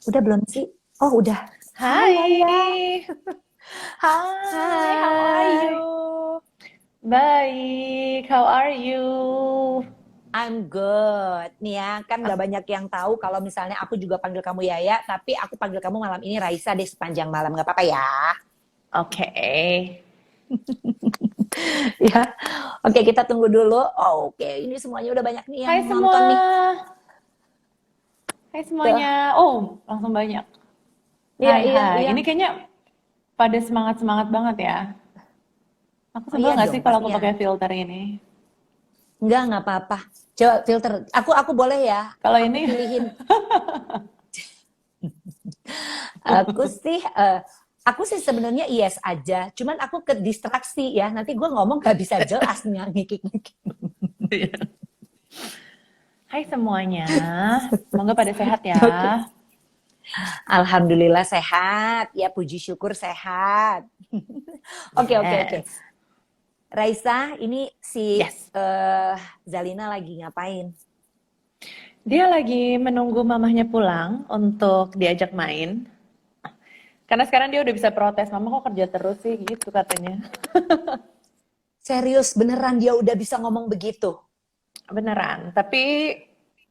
Udah belum sih? Oh, udah. Hai Ayah. Hai, Hai, how are hai, you? baik, how are you? I'm good. Nih ya, kan gak banyak yang tahu kalau misalnya aku juga panggil kamu Yaya, tapi aku panggil kamu malam ini Raisa deh sepanjang malam. Gak apa-apa ya? Oke, Ya. Oke, kita tunggu dulu. Oh, oke, ini semuanya udah banyak nih yang hai semua, nonton nih. hai Tuh. semuanya. Oh, langsung banyak. Iya, Hai, iya, hai, iya. ini kayaknya pada semangat-semangat banget ya. Aku Oh sebel iya gak dong, sih kalau aku pastinya. pakai filter ini? Nggak apa-apa. Coba filter. Aku boleh ya? Kalau Aku ini, pilihin. Aku sih sebenarnya yes aja, cuman aku ke distraksi ya. Nanti gue ngomong gak bisa jelas nih ngikik-ngikik. hai semuanya, semoga pada sehat ya. Oke. Alhamdulillah sehat. Ya puji syukur sehat. Oke, oke, oke. Yes, Raisa, ini si yes. Zalina lagi ngapain? Dia lagi menunggu mamahnya pulang untuk diajak main. Karena sekarang dia udah bisa protes, mama kok kerja terus sih gitu katanya. Serius, beneran dia udah bisa ngomong begitu? Beneran, tapi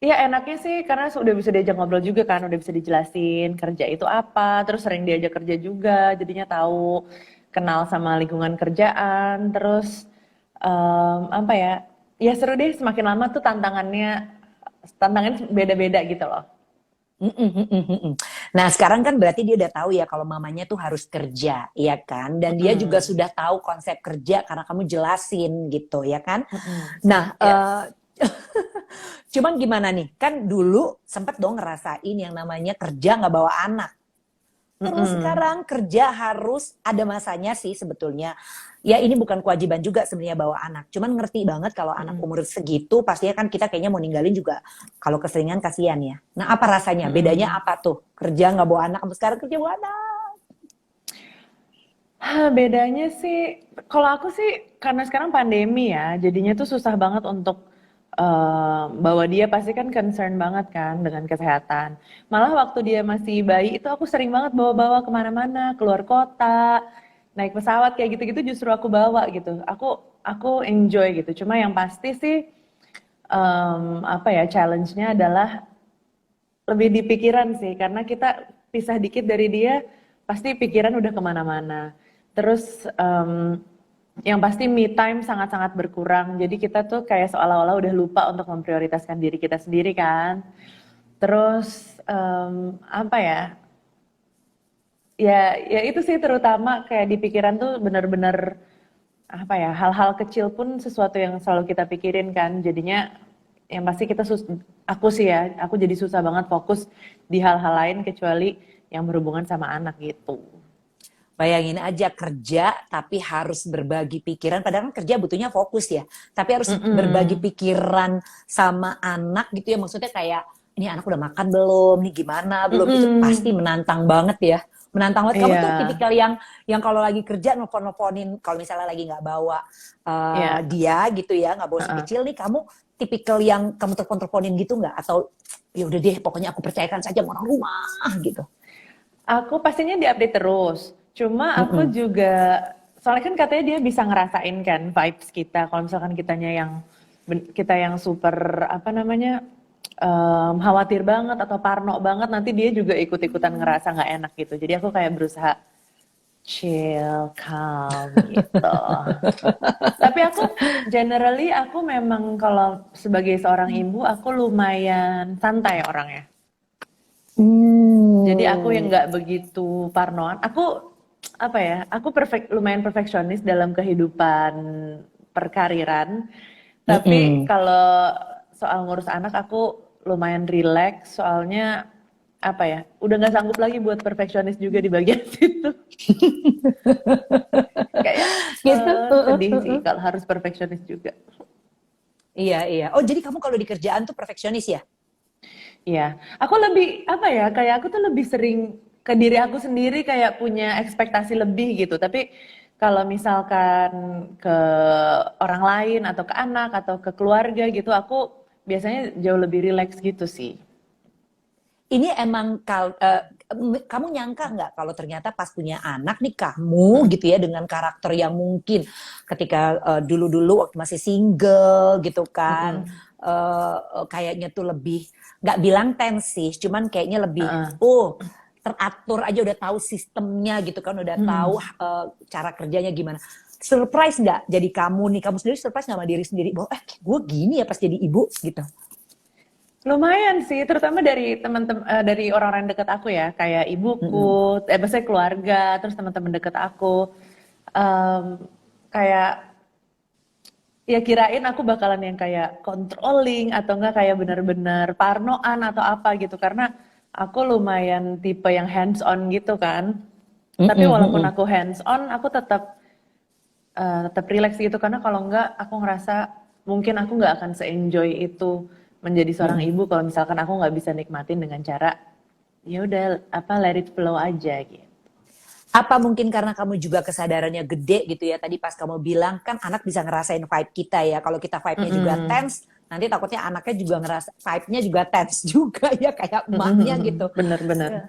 ya enaknya sih karena udah bisa diajak ngobrol juga kan, udah bisa dijelasin kerja itu apa, terus sering diajak kerja juga, jadinya tahu, kenal sama lingkungan kerjaan, terus apa ya, ya seru deh semakin lama tuh tantangannya beda-beda gitu loh. Mm, mm, mm, mm, mm. Nah, sekarang kan berarti dia udah tahu ya kalau mamanya tuh harus kerja, ya kan? Dan dia juga Mm-mm. sudah tahu konsep kerja karena kamu jelasin gitu, ya kan? Mm-mm. Nah, Yes. cuman gimana nih? Kan dulu sempet dong ngerasain yang namanya kerja nggak bawa anak. Terus Mm-mm. sekarang kerja harus ada masanya sih sebetulnya. Ya ini bukan kewajiban juga sebenarnya bawa anak. Cuman ngerti banget kalau anak Mm-mm. umur segitu pastinya kan kita kayaknya mau ninggalin juga kalau keseringan kasihan ya. Nah apa rasanya? Bedanya Mm-mm. apa tuh? Kerja nggak bawa anak sama sekarang kerja bawa anak. Bedanya sih, kalau aku sih karena sekarang pandemi ya, jadinya tuh susah banget untuk bawa dia pasti kan concern banget kan dengan kesehatan. Malah waktu dia masih bayi itu aku sering banget bawa-bawa kemana-mana, keluar kota, naik pesawat kayak gitu-gitu justru aku bawa gitu. Aku enjoy gitu. Cuma yang pasti sih apa ya challenge-nya adalah lebih di pikiran sih, karena kita pisah dikit dari dia, pasti pikiran udah kemana-mana. Terus yang pasti me time sangat-sangat berkurang. Jadi kita tuh kayak seolah-olah udah lupa untuk memprioritaskan diri kita sendiri kan. Terus apa ya? Ya itu sih terutama kayak di pikiran tuh bener-bener apa ya? Hal-hal kecil pun sesuatu yang selalu kita pikirin kan. Jadinya yang pasti aku sih ya, aku jadi susah banget fokus di hal-hal lain kecuali yang berhubungan sama anak gitu. Bayangin aja kerja tapi harus berbagi pikiran. Padahal kan kerja butuhnya fokus ya. Tapi harus berbagi Mm-mm. pikiran sama anak gitu ya. Maksudnya kayak, ini anak udah makan belum? Nih gimana? Belum? Itu pasti Mm-mm. menantang banget ya. Menantang banget. Kamu Iya, tuh tipikal yang kalau lagi kerja nelfon-nelfonin. Kalau misalnya lagi nggak bawa iya. dia gitu ya. Nggak bawa si Heeh. kecil nih. Kamu tipikal yang kamu telepon-teleponin gitu nggak? Atau ya udah deh pokoknya aku percayakan saja sama orang rumah gitu. Aku pastinya diupdate terus. Cuma aku Mm-mm. juga soalnya kan katanya dia bisa ngerasain kan vibes kita. Kalau misalkan kita yang super apa namanya khawatir banget atau parno banget, nanti dia juga ikut-ikutan ngerasa nggak enak gitu. Jadi aku kayak berusaha chill, calm gitu. Tapi aku generally aku memang kalau sebagai seorang ibu aku lumayan santai orangnya. Jadi aku yang Hmm. nggak begitu parnoan. Aku apa ya? Aku lumayan perfeksionis dalam kehidupan perkariran. Tapi Mm-mm. kalau soal ngurus anak aku lumayan relax. Soalnya apa ya? Udah nggak sanggup lagi buat perfeksionis juga di bagian situ. Kayak Gitu. sedih sih kalau harus perfeksionis juga. Iya, iya. Oh, jadi kamu kalau di kerjaan tuh perfeksionis ya? Iya, aku lebih apa ya? Kayak aku tuh lebih sering ke diri aku sendiri kayak punya ekspektasi lebih gitu. Tapi kalau misalkan ke orang lain atau ke anak atau ke keluarga gitu, aku biasanya jauh lebih rileks gitu sih. ini emang kamu nyangka nggak kalau ternyata pas punya anak nih kamu gitu ya dengan karakter yang mungkin ketika dulu-dulu waktu masih single gitu kan Mm-mm. kayaknya tuh lebih nggak bilang tense sih, cuman kayaknya lebih Heeh. teratur aja udah tahu sistemnya gitu kan udah tahu Mm-mm. cara kerjanya gimana. Surprise nggak jadi kamu sendiri surprise nggak sama diri sendiri bahwa gue gini ya pas jadi ibu gitu. Lumayan sih, terutama dari teman-teman dari orang-orang dekat aku ya, kayak Mm-mm. ibuku, maksudnya keluarga, terus teman-teman dekat aku. Em, kayak ya kirain aku bakalan yang kayak controlling atau enggak kayak benar-benar parnoan atau apa gitu karena aku lumayan tipe yang hands on gitu kan. Tapi Mm-mm, walaupun mm-mm. aku hands on, aku tetap relax gitu karena kalau enggak aku ngerasa mungkin aku nggak akan se-enjoy itu menjadi seorang Mm-mm. ibu kalau misalkan aku nggak bisa nikmatin dengan cara ya udah apa let it flow aja gitu. Apa mungkin karena kamu juga kesadarannya gede gitu ya. Tadi pas kamu bilang kan anak bisa ngerasain vibe kita ya. Kalau kita vibe-nya juga Mm-mm. tense, nanti takutnya anaknya juga ngerasa vibe-nya juga tense juga ya kayak emaknya gitu. Mm-mm. Bener-bener. Ya.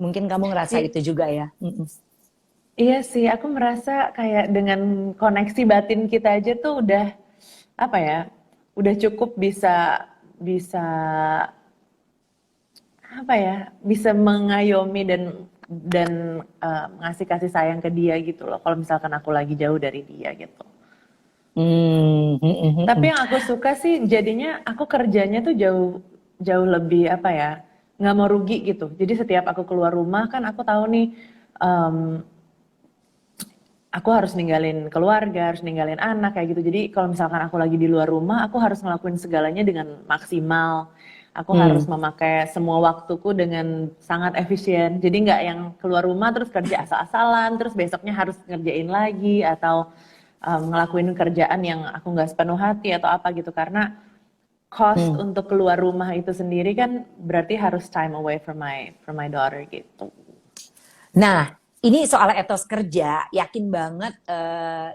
Mungkin kamu ngerasa I- itu juga ya. Mm-mm. Iya sih, aku merasa kayak dengan koneksi batin kita aja tuh udah apa ya, udah cukup bisa bisa apa ya, bisa mengayomi dan ngasih kasih sayang ke dia gitu loh. Kalau misalkan aku lagi jauh dari dia gitu. Mm, mm, mm, Tapi mm. yang aku suka sih jadinya aku kerjanya tuh jauh jauh lebih apa ya, nggak mau rugi gitu. Jadi setiap aku keluar rumah kan aku tahu nih. em, aku harus ninggalin keluarga, harus ninggalin anak kayak gitu. Jadi kalau misalkan aku lagi di luar rumah, aku harus ngelakuin segalanya dengan maksimal. Aku harus Mm. memakai semua waktuku dengan sangat efisien. Jadi nggak yang keluar rumah terus kerja asal-asalan, terus besoknya harus ngerjain lagi atau ngelakuin kerjaan yang aku nggak sepenuh hati atau apa gitu. Karena cost Mm. untuk keluar rumah itu sendiri kan berarti harus time away from my daughter gitu. Nah, ini soal etos kerja, yakin banget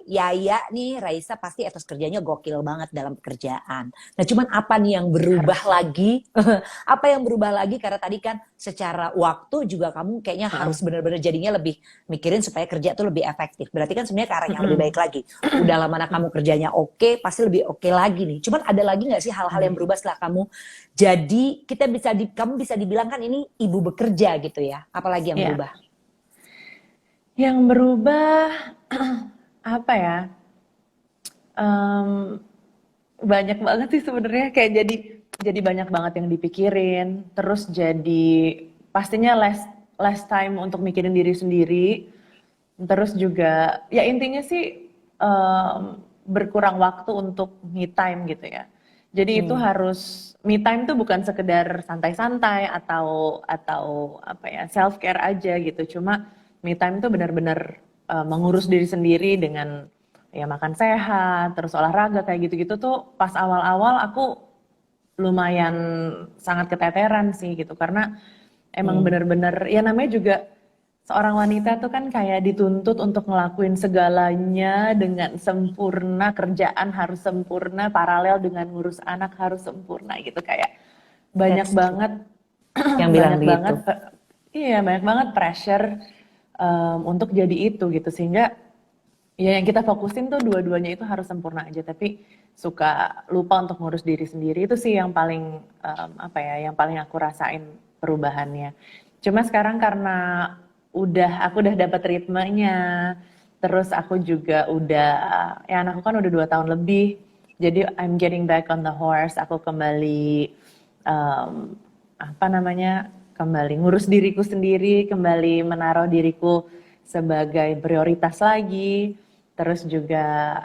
Yaya nih, Raisa pasti etos kerjanya gokil banget dalam pekerjaan. Nah, cuman apa nih yang berubah Harusnya. lagi? Apa yang berubah lagi? Karena tadi kan secara waktu juga kamu kayaknya Heeh. harus benar-benar jadinya lebih mikirin supaya kerja tuh lebih efektif. Berarti kan sebenarnya ke arah yang lebih baik Mm-mm. lagi. Udah lama mana kamu kerjanya oke, pasti lebih oke lagi nih. Cuman ada lagi nggak sih hal-hal yang Amin. berubah setelah kamu jadi kamu bisa dibilang kan ini ibu bekerja gitu ya? Apalagi yang Iya. berubah? Yang berubah apa ya? Em, banyak banget sih sebenarnya kayak jadi banyak banget yang dipikirin. Terus jadi pastinya less time untuk mikirin diri sendiri. Terus juga ya intinya sih berkurang waktu untuk me time gitu ya. Jadi itu Hmm. harus me time tuh bukan sekedar santai-santai atau apa ya self care aja gitu. Cuma me time tuh benar-benar mengurus diri sendiri dengan ya makan sehat, terus olahraga kayak gitu-gitu tuh pas awal-awal aku lumayan sangat keteteran sih gitu karena emang Hmm. benar-benar ya namanya juga seorang wanita tuh kan kayak dituntut untuk ngelakuin segalanya dengan sempurna, kerjaan harus sempurna, paralel dengan ngurus anak harus sempurna gitu kayak banyak That's true. banget Yang bilang banyak begitu. banget iya banyak banget pressure untuk jadi itu gitu sehingga ya yang kita fokusin tuh dua-duanya itu harus sempurna aja tapi suka lupa untuk ngurus diri sendiri itu sih yang paling apa ya yang paling aku rasain perubahannya. Cuma sekarang karena aku udah dapat ritmenya, terus aku juga udah ya anakku kan udah 2 tahun lebih, jadi I'm getting back on the horse. Aku kembali em, apa namanya kembali ngurus diriku sendiri, kembali menaruh diriku sebagai prioritas lagi. Terus juga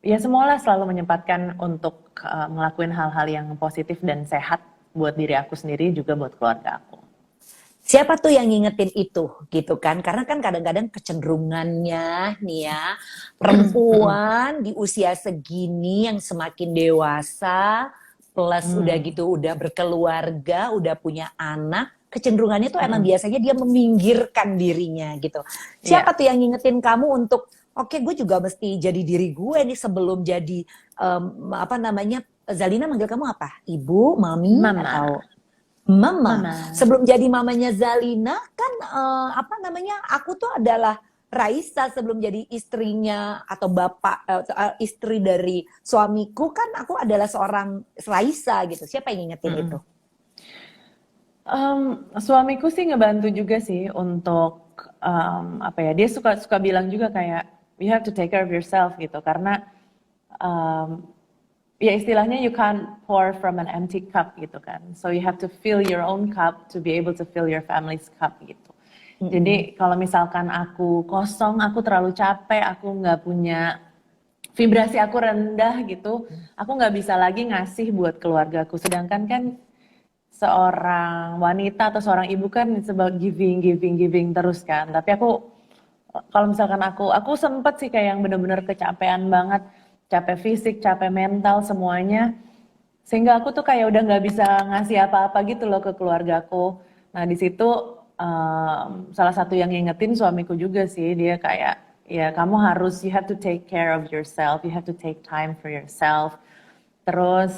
ya semualah selalu menyempatkan untuk ngelakuin hal-hal yang positif dan sehat buat diri aku sendiri juga buat keluarga aku. Siapa tuh yang ngingetin itu gitu kan? Karena kan kadang-kadang kecenderungannya nih ya, perempuan di usia segini yang semakin dewasa plus udah Hmm, gitu udah berkeluarga, udah punya anak, kecenderungannya tuh emang mm-mm. biasanya dia meminggirkan dirinya gitu. Siapa Iya, tuh yang ngingetin kamu untuk oke, gue juga mesti jadi diri gue nih sebelum jadi apa namanya Zalina manggil kamu apa? Ibu, mami mama, atau Mama, Mama. sebelum jadi mamanya Zalina kan apa namanya? Aku tuh adalah Raisa sebelum jadi istrinya atau istri dari suamiku kan aku adalah seorang Raisa gitu. Siapa yang ngingetin itu? Mm-mm. Suamiku sih ngebantu juga sih untuk apa ya? Dia suka suka bilang juga kayak you have to take care of yourself gitu karena um, ya istilahnya you can't pour from an empty cup gitu kan. So you have to fill your own cup to be able to fill your family's cup gitu. Mm-mm. Jadi kalau misalkan aku kosong, aku terlalu capek, aku nggak punya vibrasi aku rendah gitu, aku nggak bisa lagi ngasih buat keluargaku. Sedangkan kan seorang wanita atau seorang ibu kan it's about giving, giving, giving terus kan. Tapi aku kalau misalkan aku sempet sih kayak yang bener-bener kecapean banget, capek fisik, capek mental semuanya. Sehingga aku tuh kayak udah nggak bisa ngasih apa-apa gitu loh ke keluargaku. Nah di situ salah satu yang ngingetin suamiku juga sih, dia kayak ya kamu harus you have to take care of yourself, you have to take time for yourself. Terus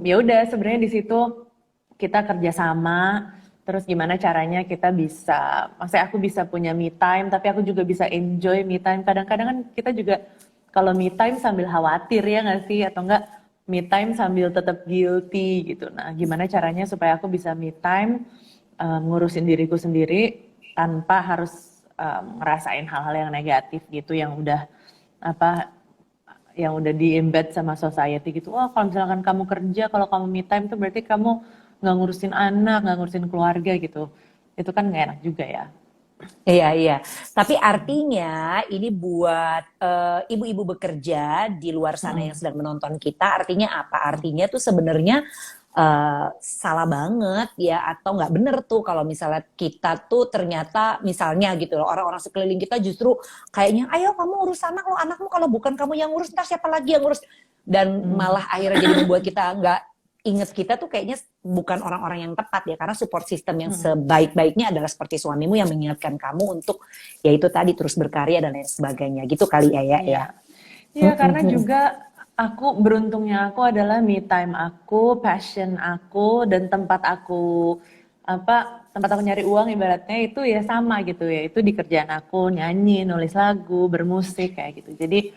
ya udah sebenarnya di situ kita kerjasama. Terus gimana caranya kita bisa, maksudnya aku bisa punya me time, tapi aku juga bisa enjoy me time. Kadang-kadang kan kita juga kalau me time sambil khawatir ya nggak sih, atau enggak me time sambil tetap guilty gitu. Nah, gimana caranya supaya aku bisa me time, ngurusin diriku sendiri tanpa harus ngerasain hal-hal yang negatif gitu, yang udah apa yang udah di-embed sama society gitu. Wah, kalau misalkan kamu kerja, kalau kamu me time tuh berarti kamu nggak ngurusin anak, nggak ngurusin keluarga gitu. Itu kan nggak enak juga ya. Iya, iya. Tapi artinya ini buat ibu-ibu bekerja di luar sana yang Mm-mm. sedang menonton kita, artinya apa? Artinya tuh sebenarnya salah banget ya atau nggak bener tuh kalau misalnya kita tuh ternyata misalnya gitu loh orang-orang sekeliling kita justru kayaknya ayo kamu urus anak lo anakmu kalau bukan kamu yang ngurus ntar siapa lagi yang ngurus dan Mm. malah akhirnya jadi membuat kita nggak inget kita tuh kayaknya bukan orang-orang yang tepat ya karena support system yang Mm. sebaik-baiknya adalah seperti suamimu yang mengingatkan kamu untuk ya itu tadi terus berkarya dan lain sebagainya gitu kali ya. Iya. Iya, karena juga aku beruntungnya aku adalah me time aku, passion aku, dan apa tempat aku nyari uang ibaratnya itu ya sama gitu ya. Itu di kerjaan aku nyanyi, nulis lagu, bermusik kayak gitu. Jadi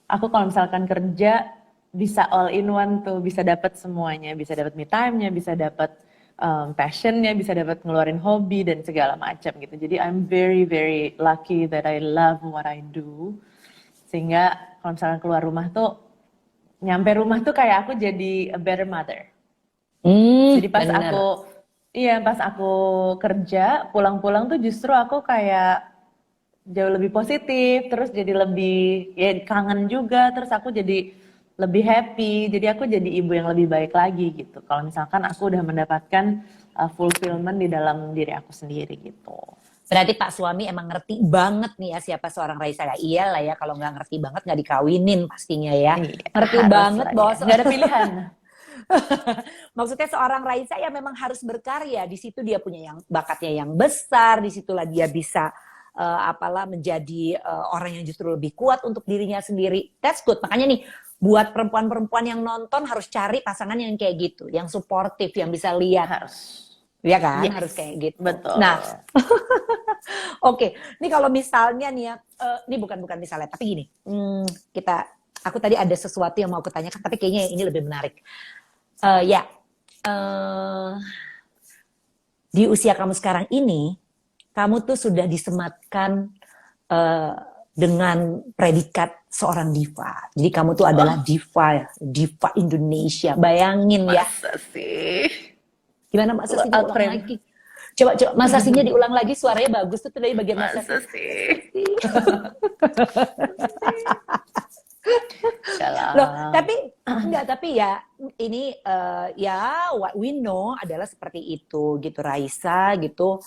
aku kalau misalkan kerja bisa all in one tuh, bisa dapat semuanya, bisa dapat me time-nya, bisa dapat passion-nya, bisa dapat ngeluarin hobi dan segala macam gitu. Jadi I'm very very lucky that I love what I do. Sehingga kalau misalkan keluar rumah tuh, nyampe rumah tuh kayak aku jadi a better mother. Jadi Bener. iya pas aku kerja, pulang-pulang tuh justru aku kayak jauh lebih positif, terus jadi lebih, ya kangen juga, terus aku jadi lebih happy, jadi aku jadi ibu yang lebih baik lagi gitu. Kalau misalkan aku udah mendapatkan fulfillment di dalam diri aku sendiri gitu. Berarti Pak suami emang ngerti banget nih ya siapa seorang Raisa. Ya iyalah ya kalau nggak ngerti banget nggak dikawinin pastinya ya. Iya, Ngerti harus banget lah bahwa dia. Nggak ada pilihan. maksudnya seorang Raisa ya memang harus berkarya. Di situ dia punya yang bakatnya yang besar, di situlah dia bisa apalah menjadi orang yang justru lebih kuat untuk dirinya sendiri. That's good. Makanya nih buat perempuan-perempuan yang nonton harus cari pasangan yang kayak gitu, yang suportif, yang bisa lihat. Harus. Ya kan, harus Yes, kayak gitu. Nah, betul. oke, ini kalau misalnya nih ya, ini bukan misalnya, tapi gini, aku tadi ada sesuatu yang mau aku tanyakan, tapi kayaknya ini lebih menarik. Ya, eh, di usia kamu sekarang ini, kamu tuh sudah disematkan eh, dengan predikat seorang diva. Jadi kamu tuh adalah Oh, diva, diva Indonesia. Bayangin ya, masa sih? gimana Mbak Sasinya ulang Alfred, lagi? Coba Mas Sasinya diulang lagi, suaranya bagus tuh dari bagian Mas masa Sasi. sih? Sasi. Udah Loh, lah. tapi enggak, tapi ya ini ya what we know adalah seperti itu gitu Raisa gitu.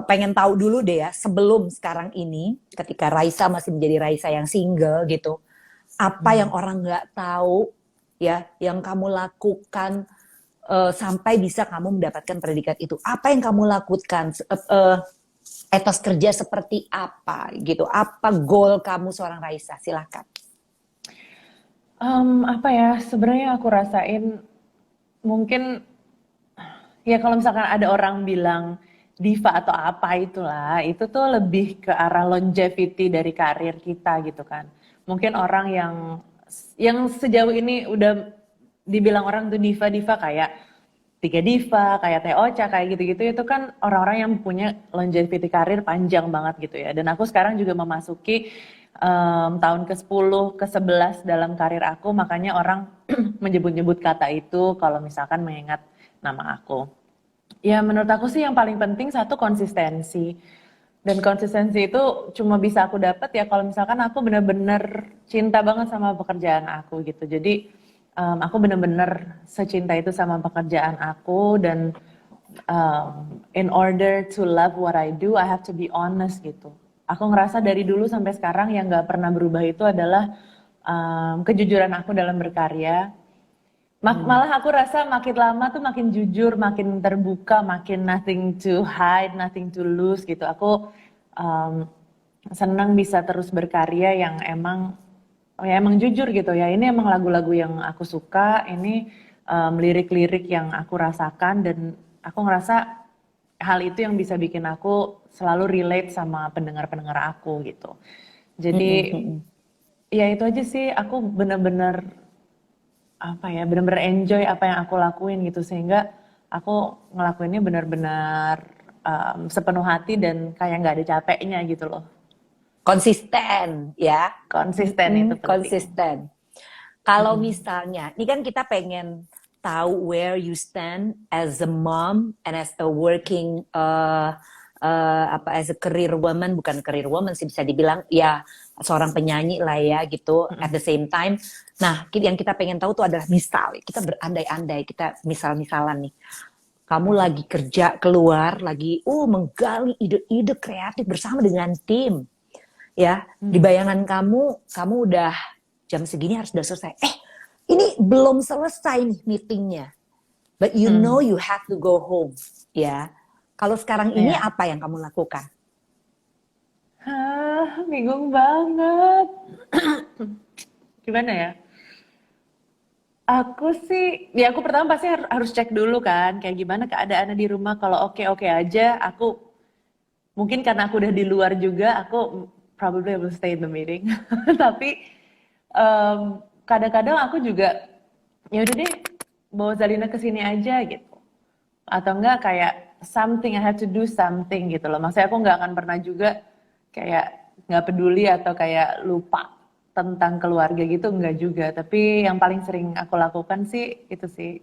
Pengen tahu dulu deh ya sebelum sekarang ini ketika Raisa masih menjadi Raisa yang single gitu. Apa yang orang nggak tahu ya yang kamu lakukan sampai bisa kamu mendapatkan predikat itu. Apa yang kamu lakukan? Etos kerja seperti apa gitu? Apa goal kamu seorang Raisa? Silahkan. Apa ya, sebenarnya aku rasain mungkin Ya kalau misalkan ada orang bilang diva atau apa itulah, itu tuh lebih ke arah longevity dari karir kita gitu kan. Mungkin orang yang sejauh ini udah dibilang orang tuh diva-diva kayak Tiga Diva, kayak Teh Ocha, kayak gitu-gitu itu kan orang-orang yang punya longevity karir panjang banget gitu ya. Dan aku sekarang juga memasuki tahun ke-10, ke-11 dalam karir aku, makanya orang menyebut-nyebut kata itu kalau misalkan mengingat nama aku. Ya menurut aku sih yang paling penting satu konsistensi. Dan konsistensi itu cuma bisa aku dapat ya kalau misalkan aku benar-benar cinta banget sama pekerjaan aku gitu. Jadi aku benar-benar secinta itu sama pekerjaan aku dan in order to love what I do, I have to be honest gitu. Aku ngerasa dari dulu sampai sekarang yang gak pernah berubah itu adalah kejujuran aku dalam berkarya. Malah aku rasa makin lama tuh makin jujur, makin terbuka, makin nothing to hide, nothing to lose gitu. Aku senang bisa terus berkarya yang emang jujur gitu ya. Ini emang lagu-lagu yang aku suka, ini lirik-lirik yang aku rasakan dan aku ngerasa hal itu yang bisa bikin aku selalu relate sama pendengar-pendengar aku gitu. Jadi ya itu aja sih, aku bener-bener bener-bener enjoy apa yang aku lakuin gitu sehingga aku ngelakuinnya benar-benar sepenuh hati dan kayak nggak ada capeknya gitu loh. Konsisten ya. Konsisten itu penting. Konsisten. Kalau misalnya, ini kan kita pengen tahu where you stand as a mom and as a working as a career woman, bukan career woman sih bisa dibilang ya seorang penyanyi lah ya gitu at the same time. Nah, yang kita pengen tahu tuh adalah misal kita berandai-andai, kita misal-misalan nih. Kamu lagi kerja keluar, lagi menggali ide-ide kreatif bersama dengan tim. Ya, di bayangan kamu udah jam segini harus udah selesai. Ini belum selesai nih meetingnya. But you know you have to go home. Ya, kalau sekarang ini apa yang kamu lakukan? Bingung banget. Gimana ya? Aku sih, ya aku pertama pasti harus cek dulu kan, kayak gimana keadaannya di rumah. Kalau oke-oke aja, aku mungkin karena aku udah di luar juga, aku probably will stay in the meeting. Tapi kadang-kadang aku juga, ya udah deh, bawa Zalina ke sini aja gitu. Atau enggak kayak something, I have to do something gitu loh. Maksudnya aku nggak akan pernah juga kayak nggak peduli atau kayak lupa tentang keluarga gitu, enggak juga. Tapi yang paling sering aku lakukan sih itu sih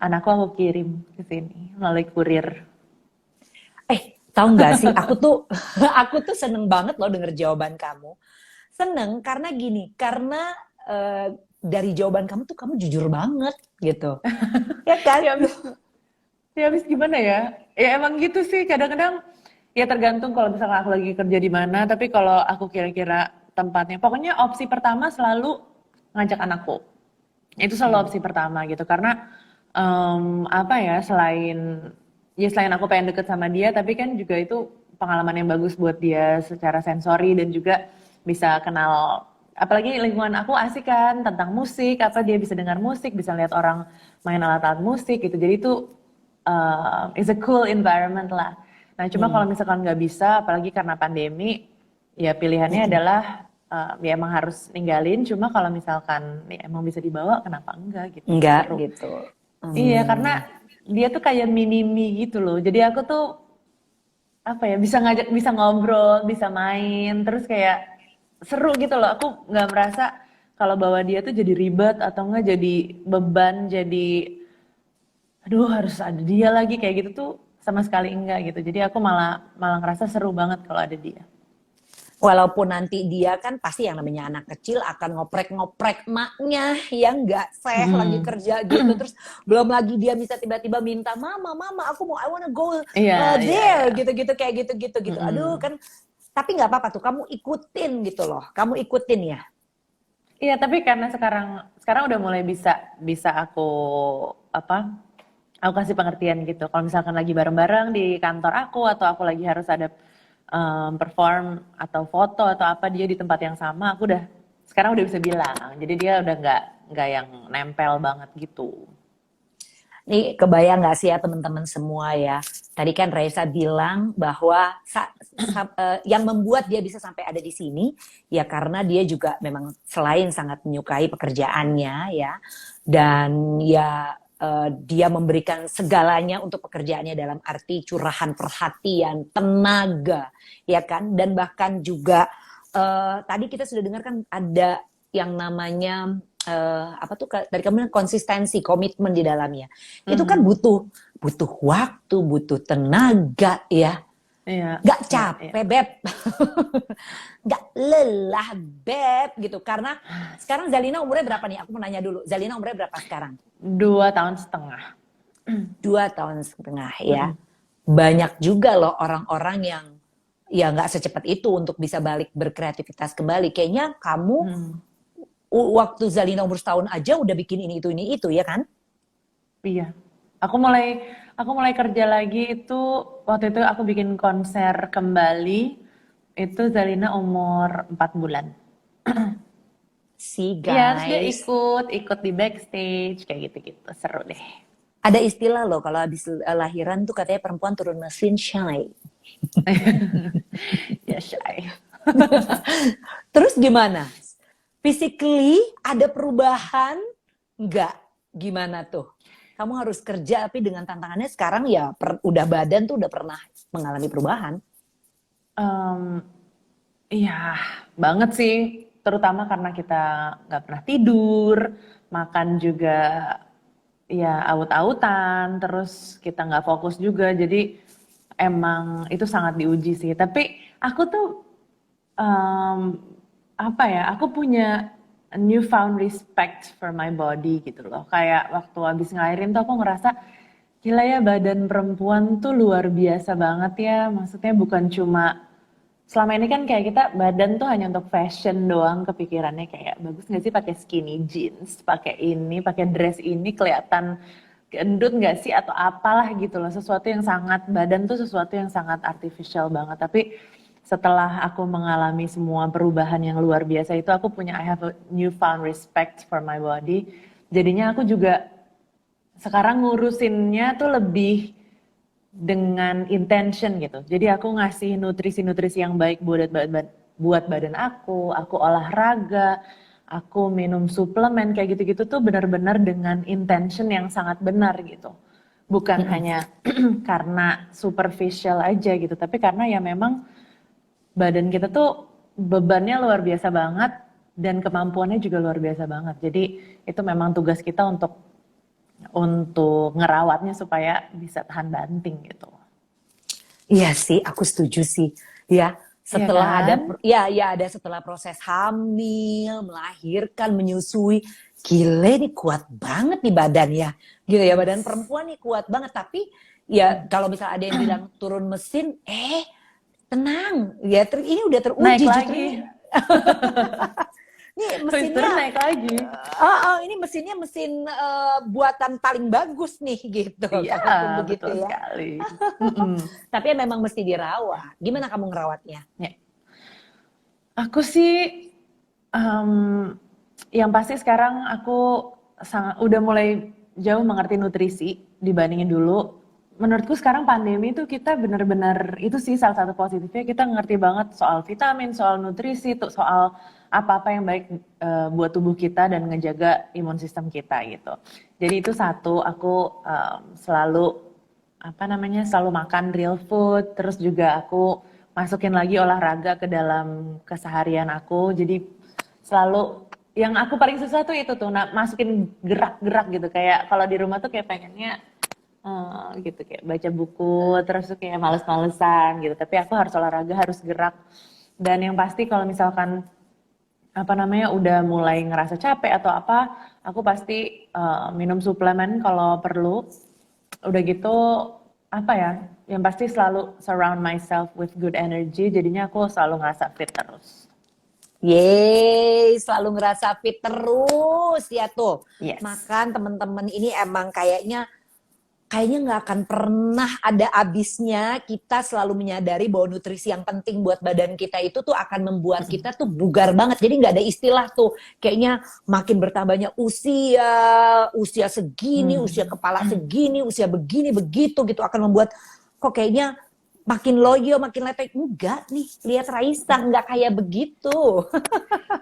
anakku aku kirim ke sini melalui kurir. Tahu nggak sih, aku tuh seneng banget loh denger jawaban kamu. Seneng karena gini, karena dari jawaban kamu tuh kamu jujur banget gitu, ya kan? Ya habis gimana ya? Ya emang gitu sih kadang-kadang ya tergantung kalau misalkan aku lagi kerja di mana. Tapi kalau aku kira-kira tempatnya, pokoknya opsi pertama selalu ngajak anakku. Itu selalu opsi pertama gitu karena selain aku pengen deket sama dia, tapi kan juga itu pengalaman yang bagus buat dia secara sensori dan juga bisa kenal, apalagi lingkungan aku asik kan tentang musik, dia bisa dengar musik, bisa lihat orang main alat-alat musik gitu, jadi itu is a cool environment lah. Nah cuma kalau misalkan nggak bisa, apalagi karena pandemi, ya pilihannya adalah ya emang harus ninggalin. Cuma kalau misalkan ya emang bisa dibawa, kenapa enggak gitu? Enggak Seru. gitu. Iya, karena dia tuh kayak mini-me gitu loh. Jadi aku tuh bisa ngajak, bisa ngobrol, bisa main, terus kayak seru gitu loh. Aku nggak merasa kalau bawa dia tuh jadi ribet atau enggak jadi beban, jadi aduh harus ada dia lagi kayak gitu tuh sama sekali enggak gitu. Jadi aku malah ngerasa seru banget kalau ada dia. Walaupun nanti dia kan pasti yang namanya anak kecil akan ngoprek-ngoprek maknya yang nggak lagi kerja gitu. Terus belum lagi dia bisa tiba-tiba minta, mama aku mau, I wanna go there. Gitu-gitu kayak gitu-gitu. Aduh kan, tapi nggak apa-apa tuh, kamu ikutin gitu loh. Kamu ikutin ya. Iya, tapi karena sekarang udah mulai bisa aku aku kasih pengertian gitu. Kalau misalkan lagi bareng-bareng di kantor aku atau aku lagi harus ada perform atau foto atau apa dia di tempat yang sama, aku sekarang udah bisa bilang. Jadi dia udah nggak yang nempel banget gitu. Nih kebayang nggak sih ya teman-teman semua ya? Tadi kan Reza bilang bahwa yang membuat dia bisa sampai ada di sini ya karena dia juga memang selain sangat menyukai pekerjaannya ya dan ya dia memberikan segalanya untuk pekerjaannya dalam arti curahan perhatian, tenaga ya kan dan bahkan juga tadi kita sudah dengar kan ada yang namanya apa tuh dari kamu bilang konsistensi, komitmen di dalamnya. Itu kan Mhm. butuh waktu, butuh tenaga ya. Iya, Gak iya, iya. capek, Beb. Gak lelah, Beb gitu. Karena sekarang Zalina umurnya berapa nih? Aku mau nanya dulu. Zalina umurnya berapa sekarang? 2 tahun setengah. 2 tahun setengah ya. Mhm. Banyak juga loh orang-orang yang ya nggak secepat itu untuk bisa balik berkreativitas kembali. Kayaknya kamu Mhm. waktu Zalina umur setahun aja udah bikin ini itu ya kan? Iya. Aku mulai aku mulai kerja lagi itu waktu itu aku bikin konser kembali itu Zalina umur 4 bulan. See Iya, terus dia guys, ikut di backstage kayak gitu-gitu. Seru deh. ada istilah loh kalau habis lahiran tuh katanya perempuan turun mesin shy. Ya shy. Terus gimana? Physically ada perubahan nggak? Gimana tuh? Kamu harus kerja tapi dengan tantangannya sekarang ya udah badan tuh udah pernah mengalami perubahan. Em, Iya, banget sih. Terutama karena kita nggak pernah tidur, makan juga ya aut-autan, terus kita nggak fokus juga. Jadi emang itu sangat diuji sih. Tapi aku tuh em, apa ya? Aku punya a newfound respect for my body gitu loh. Kayak waktu habis ngelahirin tuh aku ngerasa gila ya badan perempuan tuh luar biasa banget ya. Maksudnya bukan cuma selama ini kan kayak kita badan tuh hanya untuk fashion doang kepikirannya kayak bagus nggak sih pakai skinny jeans, pakai ini, pakai dress ini kelihatan gendut nggak sih atau apalah gitu loh. Sesuatu yang sangat badan tuh sesuatu yang sangat artificial banget. Tapi setelah aku mengalami semua perubahan yang luar biasa itu aku punya I have a newfound respect for my body. Jadinya aku juga sekarang ngurusinnya tuh lebih dengan intention gitu. Jadi aku ngasih nutrisi-nutrisi yang baik buat badan aku olahraga, aku minum suplemen kayak gitu-gitu tuh benar-benar dengan intention yang sangat benar gitu. Bukan Mm-mm. hanya karena superficial aja gitu, tapi karena ya memang badan kita tuh bebannya luar biasa banget dan kemampuannya juga luar biasa banget. Jadi itu memang tugas kita untuk ngerawatnya supaya bisa tahan banting gitu. Iya sih, aku setuju sih. Ya, Iya setelah ada kan? ada setelah proses hamil, melahirkan, menyusui, gile nih kuat banget nih badan ya. Gitu ya, badan Yes. perempuan nih kuat banget tapi ya kalau misalnya ada yang bilang turun mesin, tenang. Ya ini udah Naik teruji justru lagi. ini. Nih Habis turun mesinnya naik lagi. ini mesinnya mesin buatan paling bagus nih gitu. Iya, Katakan begitu betul ya. sekali. Mm-mm. Tapi ya memang mesti dirawat. Gimana kamu ngerawatnya? Ya. Aku sih em, yang pasti sekarang aku udah mulai jauh mengerti nutrisi dibandingin dulu. Menurutku sekarang pandemi itu kita benar-benar itu sih salah satu positifnya kita ngerti banget soal vitamin, soal nutrisi, tuh soal apa-apa yang baik buat tubuh kita dan ngejaga imun sistem kita gitu. Jadi itu satu aku selalu apa namanya selalu makan real food, terus juga aku masukin lagi olahraga ke dalam keseharian aku. Jadi selalu yang aku paling susah tuh itu tuh masukin gerak-gerak gitu kayak kalau di rumah tuh kayak pengennya gitu kayak baca buku terus tuh kayak males-malesan gitu tapi aku harus olahraga harus gerak dan yang pasti kalau misalkan apa namanya udah mulai ngerasa capek atau apa aku pasti minum suplemen kalau perlu udah gitu apa ya yang pasti selalu surround myself with good energy jadinya aku selalu ngerasa fit terus. Yeay, selalu ngerasa fit terus ya tuh. Yes. Makan temen-temen ini emang kayaknya kayaknya nggak akan pernah ada habisnya kita selalu menyadari bahwa nutrisi yang penting buat badan kita itu tuh akan membuat kita tuh bugar banget. Jadi nggak ada istilah tuh kayaknya makin bertambahnya usia segini, usia kepala segini, usia begini begitu gitu akan membuat kok kayaknya makin loyo, makin lepek. Enggak nih, lihat Raisa nggak kayak begitu.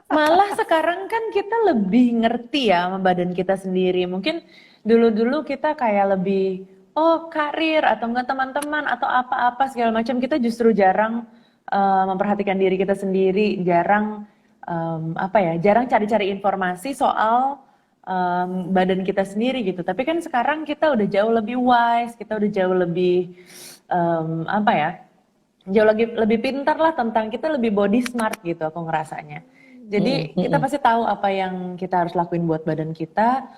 Malah sekarang kan kita lebih ngerti ya sama badan kita sendiri. Mungkin dulu-dulu kita kayak lebih, oh karir atau enggak teman-teman atau apa-apa segala macam. Kita justru jarang memperhatikan diri kita sendiri, jarang jarang cari-cari informasi soal badan kita sendiri gitu. Tapi kan sekarang kita udah jauh lebih wise, kita udah jauh lebih em, apa ya, jauh lebih pintar lah tentang kita lebih body smart gitu aku ngerasanya. Jadi kita pasti tahu apa yang kita harus lakuin buat badan kita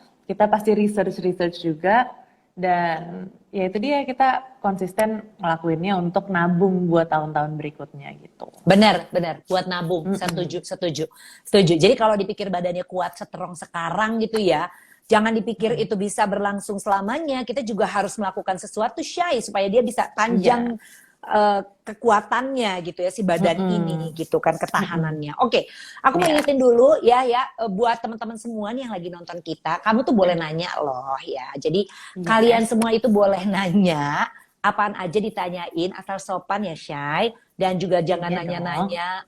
pasti research juga, dan ya itu dia kita konsisten ngelakuinnya untuk nabung buat tahun-tahun berikutnya gitu. Benar, benar. Buat nabung. Setuju, setuju. Setuju. Jadi kalau dipikir badannya kuat, strong sekarang gitu ya, jangan dipikir itu bisa berlangsung selamanya. Kita juga harus melakukan sesuatu Syai supaya dia bisa panjang kekuatannya gitu ya si badan ini gitu kan ketahanannya. Oke, aku mau ingetin dulu ya buat teman-teman semua nih yang lagi nonton kita, kamu tuh boleh nanya loh ya. Jadi kalian semua itu boleh nanya apaan aja ditanyain asal sopan ya Syai, dan juga jangan nanya-nanya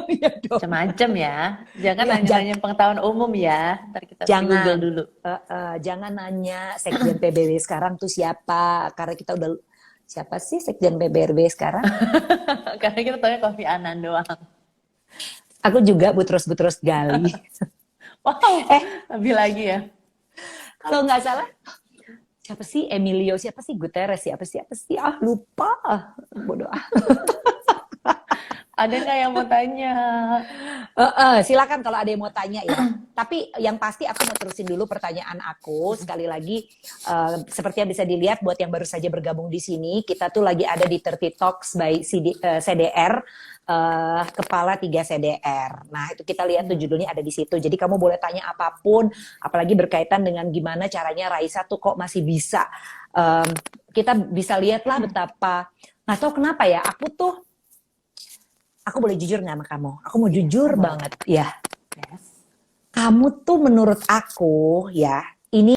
ya dong. Macam-macam ya. Jangan nanya-nanya pengetahuan umum ya. Ntar kita Google dulu. Jangan nanya Sekjen PBB sekarang tuh siapa, karena kita udah siapa sih Sekjen PBRB sekarang? Karena kita taunya Kofi Annan doang. Aku juga Butros Gali. Wow, lebih lagi ya. Kalau nggak salah, siapa sih Emilio? Siapa sih Guterres? Siapa sih? Lupa. Bodoh. Ada nggak yang mau tanya? Silakan kalau ada yang mau tanya ya. Tapi yang pasti aku mau terusin dulu pertanyaan aku. Sekali lagi, seperti yang bisa dilihat buat yang baru saja bergabung di sini, kita tuh lagi ada di 30 Talks by CDR, Kepala 3 CDR. Nah itu kita lihat tuh judulnya ada di situ. Jadi kamu boleh tanya apapun, apalagi berkaitan dengan gimana caranya Raisa tuh kok masih bisa. Kita bisa lihat lah betapa, nggak tahu kenapa ya, aku boleh jujur nggak sama kamu? Aku mau jujur banget, ya. Yes. Kamu tuh menurut aku ya, ini